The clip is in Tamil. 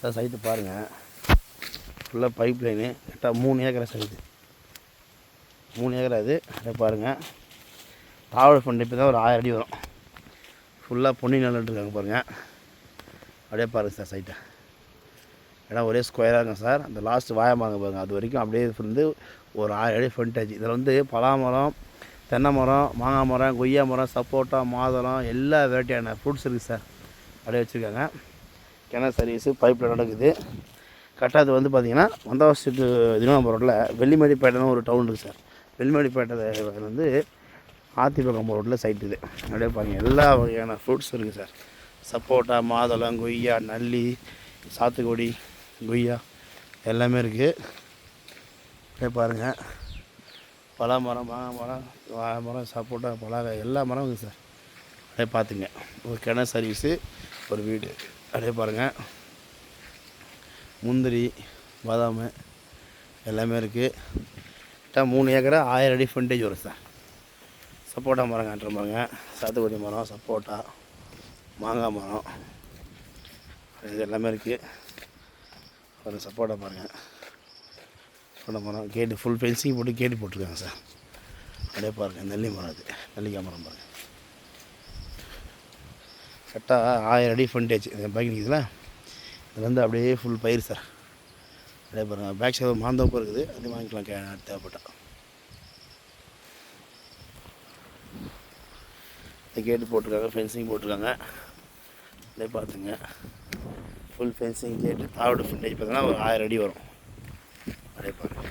சார் சைட்டு பாருங்கள், ஃபுல்லாக பைப் லைனு. கரெக்டாக 3 ஏக்கரா சைட்டு, 3 ஏக்கரா இது. அதை பாருங்கள், தாவல் ஃபண்ட் இப்போ தான் ஒரு 1000 அடி வரும். ஃபுல்லாக பொன்னி நட்டுருக்காங்க பாருங்கள். அப்படியே பாருங்கள் சார் சைட்டை. இடம் ஒரே ஸ்கொயராக இருக்கும் சார். அந்த லாஸ்ட்டு வாயமாங்க பாருங்கள், அது வரைக்கும் அப்படியே வந்து ஒரு 1000 அடி ஃப்ரண்டேஜ். இதில் வந்து பலாமரம், தென்னை மரம், மாங்காய் மரம், கொய்யா மரம், சப்போட்டா, மாதுளம், எல்லா வெரைட்டியான ஃப்ரூட்ஸ் இருக்குது சார். அப்படியே வச்சுருக்காங்க. கிணறு சர்வீஸு பைப்பில் நடக்குது. கரெக்டாக அது வந்து பார்த்திங்கன்னா வந்தவாசிட்டு தினம்பரம் ரோட்டில் வெள்ளிமேடிப்பேட்டைன்னு ஒரு டவுன் இருக்குது சார். வெள்ளிமேடிப்பேட்டை வந்து ஆத்திப்பக்கம் ரோட்டில் சைட்டு இது. அப்படியே பாருங்கள், எல்லா வகையான ஃப்ரூட்ஸ் இருக்குது சார். சப்போட்டா, மாதுளம், கொய்யா, நல்லி, சாத்துக்குடி, கொய்யா எல்லாமே இருக்குது. அப்படியே பாருங்கள், பலா மரம், மாங்காய் மரம், வாழை மரம், சப்போட்டா, பலாக்காய் எல்லா மரம் இருக்குது சார். அப்படியே பார்த்துங்க, ஒரு கிணறு சர்வீஸு, ஒரு வீடு. அப்படியே பாருங்கள், முந்திரி, பாதாம் எல்லாமே இருக்குது. கரெக்டாக 3 ஏக்கரா 1000 அடி ஃப்ரண்டேஜ் வரும் சார். சப்போட்டா மரம் காட்டுற பாருங்க, சாத்துக்குடி மரம், சப்போட்டா, மாங்காய் மரம் இது எல்லாமே இருக்குது. ஒரு சப்போட்டா பாருங்கள், சப்போட்டா மரம், கேட்டு ஃபுல் ஃபென்சிங் போட்டு கேட்டு போட்டிருக்காங்க சார். அப்படியே பாருங்கள், நெல்லி மரம், அது நெல்லிக்காய் மரம் பாருங்கள். கரெக்டாக 1000 அடி ஃப்ரண்டேஜ் பைக் நிற்குதுல, இது வந்து அப்படியே ஃபுல் பயிர் சார். அப்படியே பாருங்கள், பேக் சைடு மாந்தோப்பு இருக்குது, அது வாங்கிக்கலாம் தேவைப்பட்டா. கேட்டு போட்டிருக்காங்க, ஃபென்சிங் போட்டிருக்காங்க. அப்படியே பார்த்துங்க, ஃபுல் ஃபென்சிங் கேட்டு தாவோட ஃப்ரண்டேஜ் பார்த்தீங்கன்னா ஒரு 1000 அடி வரும். அப்படியே பாருங்கள்.